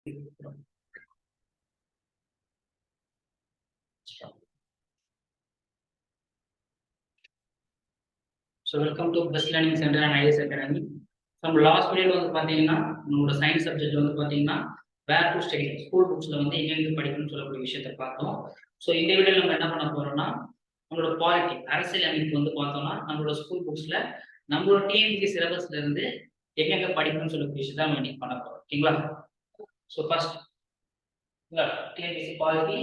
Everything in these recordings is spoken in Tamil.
So welcome to Best Learning Center and IS Academy. From last video வந்து பாத்தீங்கன்னா நம்மளோட சயின்ஸ் சப்ஜெக்ட் வந்து பாத்தீங்கன்னா வேர் டு ஸ்டடி ஸ்கூல் புக்ஸ்ல வந்து எங்கெங்க படிக்கணும்னு சொல்லக்கூடிய விஷயத்தை பார்த்தோம். ஸோ இந்த வீடியோல நம்ம என்ன பண்ண போறோம்னா நம்மளோட பாலிட்டி அரசியல் அமைப்பு வந்து பார்த்தோம்னா நம்மளோட ஸ்கூல் புக்ஸ்ல நம்மளோட டிஎன்பிஎஸ்சி சிலபஸ்ல இருந்து எங்கெங்க படிக்கணும்னு சொல்லக்கூடிய விஷயத்தை நம்ம இன்னைக்கு பண்ண போறோம். ஓகேங்களா? So first TNPSC Policy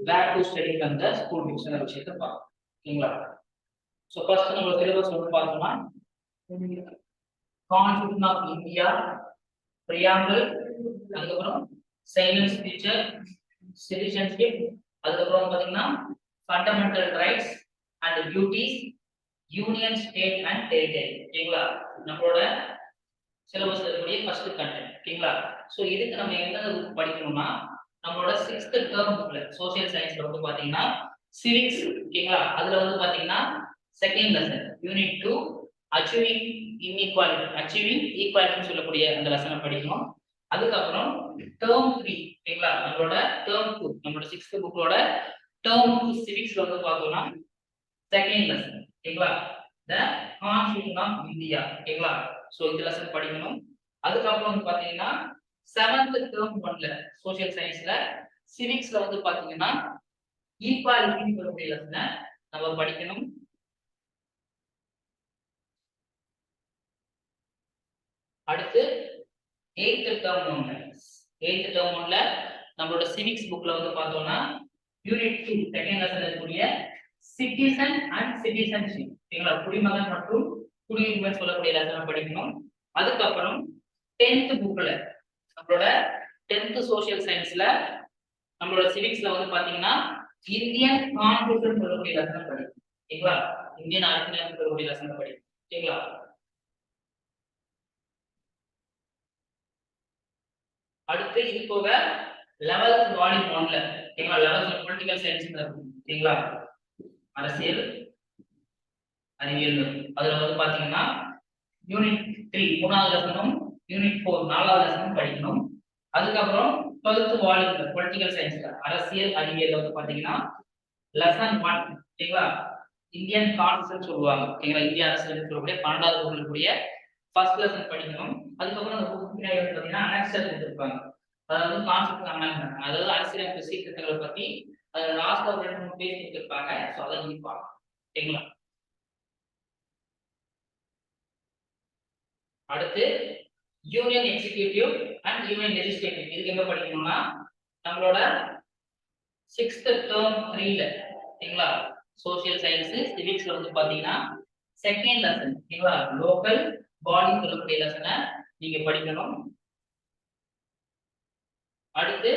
where to study from the school books விஷயத்தை பார்ப்போம். ஓகேங்களா? ஸோ ஃபர்ஸ்ட் நம்மளோட சிலபஸ் வந்து பார்த்தோம்னா Constitution of India, Preamble, அதுக்கப்புறம் Silence Feature, Citizenship, அதுக்கப்புறம் பார்த்தீங்கன்னா Fundamental Rights and Duties, Union, State and Territory. ஓகேங்களா? நம்மளோட சிலபஸ்ல இருக்கக்கூடிய ஃபர்ஸ்ட் கண்டென்ட். ஓகேங்களா? ஸோ இதுக்கு நம்ம என்ன படிக்கணும்னா நம்மளோட 6th டேர்ம் புக்ல சோசியல் சயின்ஸ்ல வந்து பாத்தீங்கன்னா சிவிக்ஸ். ஓகேங்களா? அதுல வந்து பாத்தீங்கன்னா second lesson unit 2 achieving equality சொல்லக்கூடிய அந்த லெசனை படிக்கணும். அதுக்கப்புறம் டேர்ம் 3 ஓகேங்களா நம்மளோட டேர்ம் 2 நம்மளோட 6th புக்கோட டேர்ம் 2 சிவிக்ஸ்ல வந்து பார்த்தோம்னா செகண்ட் லெசன் ஓகேங்களா த கான்ஸ்டிடியூஷன் ஆஃப் இந்தியா. ஓகேங்களா? சோ இந்த லெசன் படிக்கணும். அதுக்கப்புறம் வந்து பாத்தீங்கன்னா 7th டேர்ம் 1ல சோசியல் சயின்ஸ்ல சிவிக்ஸ்ல வந்து பாத்தீங்கன்னா ஈக்குவாலிட்டி சொல்லக்கூடிய லெசனை நம்ம படிக்கணும். அடுத்து 8th டேர்ம் 1ல நம்மளோட சிவிக்ஸ் புக்ல வந்து பார்த்தோம்னா யூனிட் 2 செகண்ட் லெசன்ல இருக்கக்கூடிய சிட்டிசன் அண்ட் சிட்டிசன்ஷிப். ஓகேங்களா? குடிமகன் மற்றும் குடியுரிமை சொல்லக்கூடிய லெசனை படிக்கணும். அதுக்கப்புறம் 10th புக்ல நம்மளோட 10th சோசியல் சயின்ஸ்ல நம்மளோட சிவிக்ஸ்ல வந்து பாத்தீங்கன்னா இந்தியன் கான்ஸ்டிடியூஷன் சொல்லக்கூடிய லெசனை படிக்கணும். ஓகேங்களா? இந்தியன் அரசியலமைப்பு சொல்லக்கூடிய லெசனை படிக்கணும். ஓகேங்களா? அடுத்து இது போக 11th வால்யூம் 1ல ஓகேங்களா 11th பொலிட்டிக்கல் சயின்ஸ் இருக்கும். ஓகேங்களா? அரசியல் அறிவியல் அதுல வந்து பாத்தீங்கன்னா யூனிட் 3 மூணாவது லெசனும் யூனிட் 4 நாலாவது லெசனும் படிக்கணும். அதுக்கப்புறம் 12th வால்யூம்ல பொலிட்டிக்கல் சயின்ஸ்ல அரசியல் அறிவியல் வந்து பாத்தீங்கன்னா லெசன் 1 ஓகேங்களா இந்தியன் கான்ஸ்டிடியூஷன் சொல்லுவாங்க. ஓகேங்களா? இந்திய அரசியல் சொல்லக்கூடிய 12வது புக்ல கூடிய ஃபர்ஸ்ட் லெசன் படிக்கணும். அதுக்கப்புறம் அந்த புக் பின்னாடி வந்து பாத்தீங்கன்னா அனெக்சர் கொடுத்திருப்பாங்க. அதாவது கான்செப்ட் அமெண்ட்மென்ட் அதாவது அரசியலமைப்பு சீர்திருத்தங்களை பத்தி லாஸ்ட் ஒரு 2-3 பேஜ் கொடுத்திருப்பாங்க. சோ அதை நீங்க பார்க்கலாம். ஓகேங்களா? அடுத்து union executive and union legislative இதுக்கு எங்க படிக்கணும்னா நம்மளோட 6th டேர்ம் 3ல ஓகேங்களா சோசியல் சயின்ஸ் சிவிக்ஸ்ல வந்து பாத்தீங்கன்னா செகண்ட் லெசன் ஓகேங்களா லோக்கல் பாடி சொல்லக்கூடிய லெசனை நீங்க படிக்கணும். அடுத்து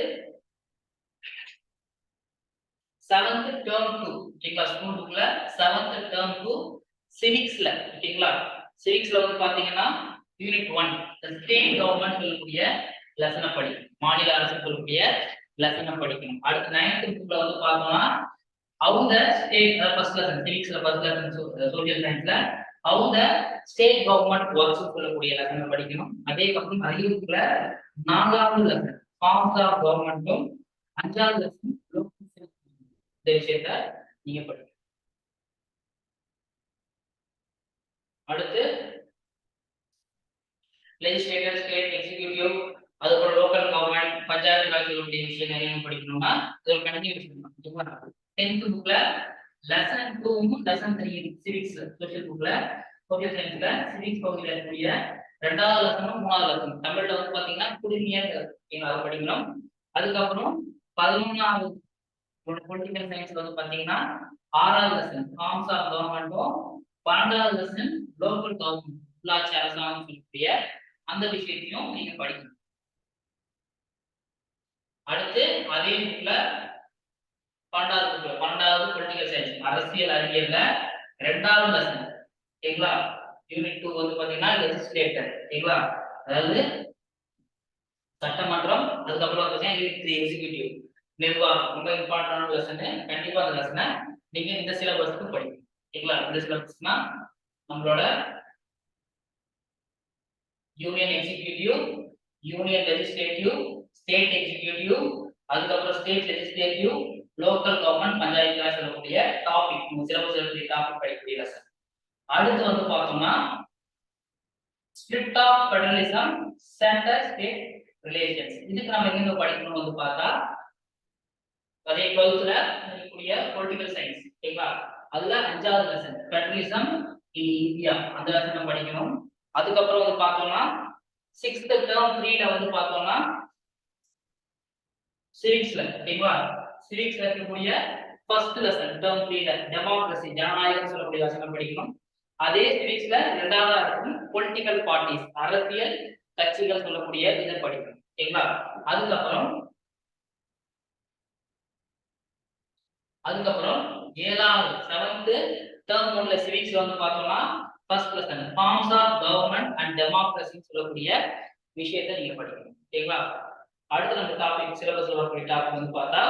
7th டேர்ம் 2 ஓகேங்களா ஸ்கூல் புக்ல 7th டேர்ம் 2 சிவிக்ஸ்ல ஓகேங்களா சிவிக்ஸ்ல வந்து பாத்தீங்கன்னா யூனிட் 1 ஸ்டேட் கவர்மெண்ட் சொல்லக்கூடிய லெசனை படிக்கணும். மாநில அரசு சொல்லக்கூடிய லெசனை படிக்கணும். அடுத்து 9th புக்ல வந்து பார்த்தோம்னா how the state first lesson civicsல first lesson social scienceல how the state government works சொல்லக்கூடிய லெசனை படிக்கணும். அதே பக்கம் அறிவியல் புக்ல 4வது லெசன் forms of government 5வது லெசன் இந்த விஷயத்தை நீங்க படிக்கணும். அடுத்து லெஜிஸ்லேட்டிவ் ஸ்டேட் எக்ஸிகியூட்டிவ் அதுக்கப்புறம் லோக்கல் கவர்மெண்ட் பஞ்சாயத்து ராஜ் சொல்லக்கூடிய விஷயம் நிறைய படிக்கணும்னா இது ஒரு கண்டினியூஷன் தான். ஓகேங்களா? 10th புக்ல லெசன் 2 லெசன் 3 சிவிக்ஸ் சோஷியல் புக்ல சோஷியல் சயின்ஸ்ல சிவிக்ஸ் பகுதியில இருக்கக்கூடிய 2வது லெசனும் 3வது லெசன் தமிழ்ல வந்து பாத்தீங்கன்னா குடிநீர் அதை படிக்கணும். அதுக்கப்புறம் 11வது பொலிட்டிக்கல் சயின்ஸ்ல வந்து பாத்தீங்கன்னா 6வது லெசன் ஃபார்ம்ஸ் ஆஃப் கவர்மெண்ட்டும் 12வது லெசன் லோக்கல் கவர்மெண்ட் உள்ளாட்சி அரசாங்கம் சொல்லக்கூடிய அந்த விஷயத்தையும் நீங்க படிக்கணும். அடுத்து அதே புக்ல 12வது பொலிட்டிக்கல் சயின்ஸ் அரசியல் அறிவியல்ல 2வது லெசன் ஓகேங்களா யூனிட் 2 வந்து பாத்தீங்கன்னா லெஜிஸ்லேட்டர் ஓகேங்களா அதாவது சட்டமன்றம். அதுக்கப்புறம் பாத்தீங்கன்னா யூனிட் 3 எக்ஸிகியூட்டிவ் நிர்வாகம் ரொம்ப இம்பார்ட்டன்டான லெசன். கண்டிப்பா அந்த லெசனை நீங்க இந்த சிலபஸ்க்கு படிக்கணும். ஓகேங்களா? இந்த சிலபஸ்னா நம்மளோட union executive union legislative state executive, அதுக்கப்புறம் state legislative, local government, panchayat raj சொல்லக்கூடிய டாபிக், சிலபஸ் இருக்கக்கூடிய டாபிக் படிக்கக்கூடிய லெசன். அடுத்து வந்து பார்த்தோம்னா split of federalism, centre state relations. இதுக்கு நம்ம எங்க படிக்கணும் வந்து பார்த்தா அதே 12th இருக்கக்கூடிய பொலிட்டிக்கல் சயின்ஸ், ஓகேங்களா? அதுல 5வது லெசன் ஃபெடரலிசம் இன் இந்தியா, அந்த லெசன் படிக்கணும். அதுக்கப்புறம் வந்து பார்த்தோம்னா 6th டேர்ம் 3ல வந்து பார்த்தோம்னா சிவிக்ஸ்ல, ஓகேங்களா? சிவிக்ஸ்ல இருக்கக்கூடிய ஃபர்ஸ்ட் லெசன் டேர்ம் 3ல டெமோக்ரசி, ஜனநாயகம் சொல்லக்கூடிய லெசன் படிக்கணும். அதே சிவிக்ஸ்ல இரண்டாவதா இருக்கும் பொலிட்டிக்கல் பார்ட்டிஸ், அரசியல் கட்சிகள் சொல்லக்கூடிய இதை படிக்கணும், ஓகேங்களா? அதுக்கப்புறம் 7வது 7th டேர்ம் 1ல சிவிக்ஸ்ல வந்து பார்த்தோம்னா first lesson forms of government and democracy சொல்லக்கூடிய விஷயத்தை நீங்க படிக்கணும், ஓகேங்களா? அடுத்து நம்ம டாபிக் சிலபஸ்ல வரக்கூடிய டாபிக் வந்து பார்த்தா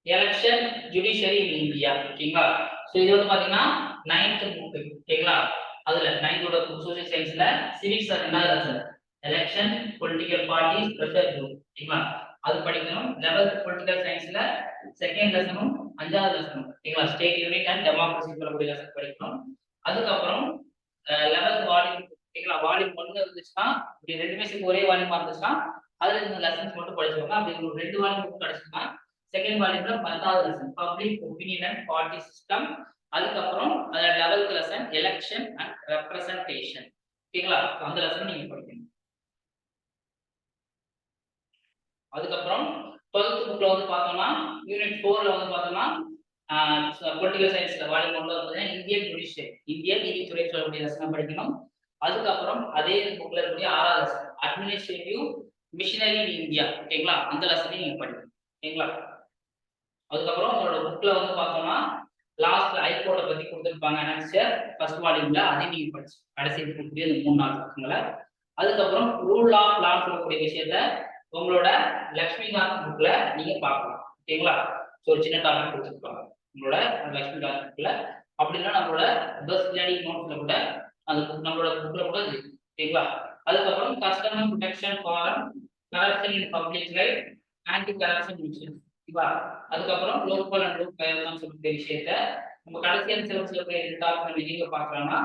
எலெக்ஷன் ஜுடிஷியரி இன் இந்தியா, ஓகேங்களா? சோ இது வந்து பாத்தீங்கன்னா 9th புக், ஓகேங்களா? அதுல 9th ஓட சோசியல் சயின்ஸ்ல சிவிக்ஸ் ரெண்டாவது lesson election, political parties, pressure group, ஓகேங்களா? அது படிக்கணும். 11th பொலிட்டிக்கல் சயின்ஸ்ல செகண்ட் லெசனும் 5வது லெசனும், ஓகேங்களா? ஸ்டேட் யூனிட் அண்ட் டெமோக்ரசி சொல்லக்கூடிய லெசன் படிக்கணும். அதுக்கப்புறம் 11th வால்யூம், ஓகேங்களா? வால்யூம் 1 இருந்துச்சுன்னா இப்படி ரெண்டுமே சேர்த்து ஒரே வால்யூமா இருந்துச்சுன்னா அதுல இந்த லெசன்ஸ் மட்டும் படிச்சுக்கோங்க. அப்படி ஒரு 2 வால்யூம் புக் கிடைச்சுன்னா செகண்ட் வால்யூம்ல 10வது lesson public opinion and party system, அதுக்கப்புறம் 11th lesson election and representation, ஓகேங்களா? அந்த லெசன் நீங்க படிக்கணும். அதுக்கப்புறம் 12th புக்ல வந்து பார்த்தோம்னா யூனிட் 4ல வந்து பார்த்தோம்னா பொலிட்டிக்கல் சயின்ஸ்ல வால்யூம் 1ல வந்து இந்தியன் ஜுடிஷியரி, இந்திய நீதித்துறை சொல்லக்கூடிய லெசன் படிக்கணும். அதுக்கப்புறம் அதே புக்ல இருக்கக்கூடிய 6வது lesson administrative missionary in India, ஓகேங்களா? அந்த லெசனையும் நீங்க படிக்கணும், ஓகேங்களா? அதுக்கப்புறம் உங்களோட புக்ல வந்து பார்த்தோம்னா லாஸ்ட்ல ஹைகோர்ட்டை பத்தி கொடுத்துருப்பாங்க அனெக்சர் ஃபர்ஸ்ட் வால்யூம்ல, அதையும் நீங்க படிச்சு கடைசி இருக்கக்கூடிய இந்த 3-4 புக்குங்களை. அதுக்கப்புறம் ரூல் ஆஃப் லா சொல்லக்கூடிய விஷயத்த உங்களோட லக்ஷ்மிகாந்த் புக்ல நீங்க பார்க்கலாம், ஓகேங்களா? ஸோ ஒரு சின்ன டாபிக் கொடுத்துருப்பாங்க உங்களோட லக்ஷ்மிகாந்த் புக்ல. அப்படின்னா நம்மளோட பெஸ்ட் லேர்னிங் நோட்ஸ்ல கூட அது நம்மளோட புக்ல கூட இருக்கு, ஓகேங்களா? அதுக்கப்புறம் customer protection forum, corruption in public life, anti corruption mission, ஓகேவா? அதுக்கப்புறம் லோக்கல் அண்ட் லோக் கயர்தான் சொல்லக்கூடிய விஷயத்த நம்ம கடைசியான சிலபஸ்ல போய் டாபிக் நீங்க பார்க்கலாம்னா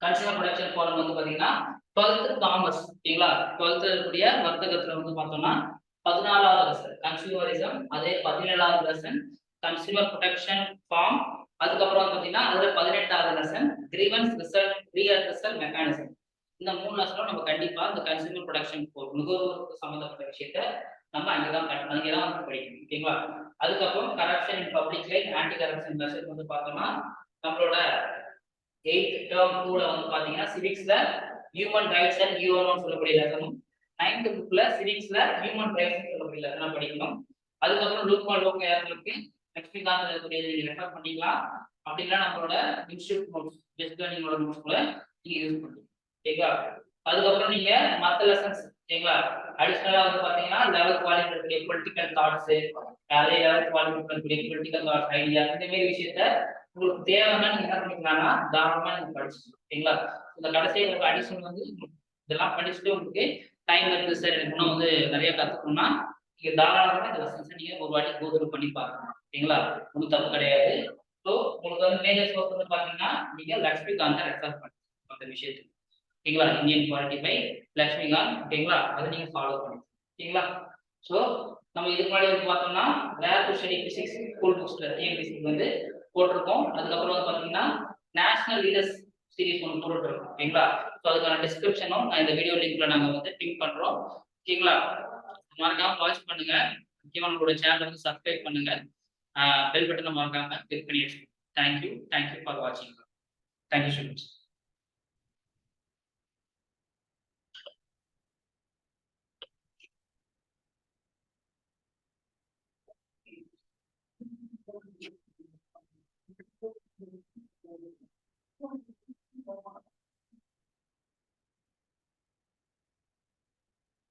கன்சியூமர் ப்ரொடக்ஷன் ஃபாரம் வந்து பாத்தீங்கன்னா 12th காமர்ஸ், ஓகேங்களா? 12th இருக்கக்கூடிய வர்த்தகத்துல வந்து பார்த்தோம்னா 14வது லெசன் கன்சியூமரிசம், அதே 17வது லெசன் கன்சியூமர் ப்ரொடக்ஷன் ஃபார்ம், அதுக்கப்புறம் பாத்தீங்கன்னா அதுல 18வது லெசன் கிரீவன்ஸ் ரிசல்ட் ரீஅட்ரஸல் மெக்கானிசம். இந்த 3 லெசனும் நம்ம கண்டிப்பா இந்த கன்சியூமர் ப்ரொடக்ஷன் நுகர்வோருக்கு சம்பந்தப்பட்ட விஷயத்த நம்ம அங்கதான் வந்து படிக்கணும், ஓகேங்களா? அதுக்கப்புறம் corruption in public life, anti corruption measures வந்து பார்த்தோம்னா நம்மளோட 8th டேர்ம் 2ல வந்து பாத்தீங்கன்னா சிவிக்ஸ்ல ஹியூமன் ரைட்ஸ் அண்ட் யூஎன்ஓ சொல்லக்கூடிய லெசனும், 9th புக்ல சிவிக்ஸ்ல ஹியூமன் ரைட்ஸ் சொல்லக்கூடிய லெசனை படிக்கணும். அதுக்கப்புறம் லோக் யாருக்கு லக்ஷ்மிகாந்த் இருக்கக்கூடிய ரெஃபர் பண்ணிக்கலாம். அப்படின்னா நம்மளோட இன்ஸ்டியூட் நோட்ஸ் பெஸ்ட் லேர்னிங்கோட நோட்ஸ் கூட நீங்க யூஸ் பண்ணுங்க, ஓகேங்களா? அதுக்கப்புறம் நீங்க மற்ற லெசன்ஸ், ஓகேங்களா? அடிஷனலா வந்து பாத்தீங்கன்னா 11th வால்யூம் இருக்கக்கூடிய பொலிட்டிக்கல் தாட்ஸ், அதே 11th வால்யூம் இருக்கக்கூடிய பொலிட்டிக்கல் தாட்ஸ் ஐடியா, இந்த மாதிரி விஷயத்த உங்களுக்கு தேவைன்னா நீங்க என்ன பண்ணிக்கலாம்னா தாராளமா நீங்க படிச்சுக்கலாம், ஓகேங்களா? இந்த கடைசியில் உங்களுக்கு அடிஷனல் வந்து இதெல்லாம் படிச்சுட்டு உங்களுக்கு டைம் இருக்கு சார் எனக்கு இன்னும் வந்து நிறைய கத்துக்கணும்னா நீங்க தாராளமா இந்த லெசன்ஸை நீங்க ஒரு வாட்டி கோத்ரூ பண்ணி பார்க்கணும், ஓகேங்களா? ஒன்றும் தப்பு கிடையாது. ஸோ உங்களுக்கு வந்து மேஜர் சோர்ஸ் வந்து பாத்தீங்கன்னா நீங்க லக்ஷ்மிகாந்த் ரெஃபர் பண்ணுங்க அந்த விஷயத்துக்கு, ஓகேங்களா? இந்தியன் பாலிட்டி பை லக்ஷ்மிகாந்த், ஓகேங்களா? அதை நீங்க ஃபாலோ பண்ணுங்க, ஓகேங்களா? ஸோ நம்ம இதுக்கு முன்னாடி வந்து பார்த்தோம்னா where to study physics school புக்ஸ்ல TNPSC வந்து போட்டிருக்கோம். அதுக்கப்புறம் வந்து பாத்தீங்கன்னா நேஷனல் லீடர்ஸ் சீரிஸ் ஒன்று போட்டுருக்கோம், ஓகேங்களா? ஸோ அதுக்கான டிஸ்கிரிப்ஷனும் நான் இந்த வீடியோ லிங்க்ல நாங்க வந்து பின் பண்றோம், ஓகேங்களா? மறக்காம வாட்ச் பண்ணுங்க, முக்கியமாக நம்மளோட சேனல் வந்து சப்ஸ்கிரைப் பண்ணுங்க, பெல் பட்டனை மறக்காம கிளிக் பண்ணி வச்சுக்கோங்க. தேங்க்யூ ஃபார் வாட்சிங். Thank you students.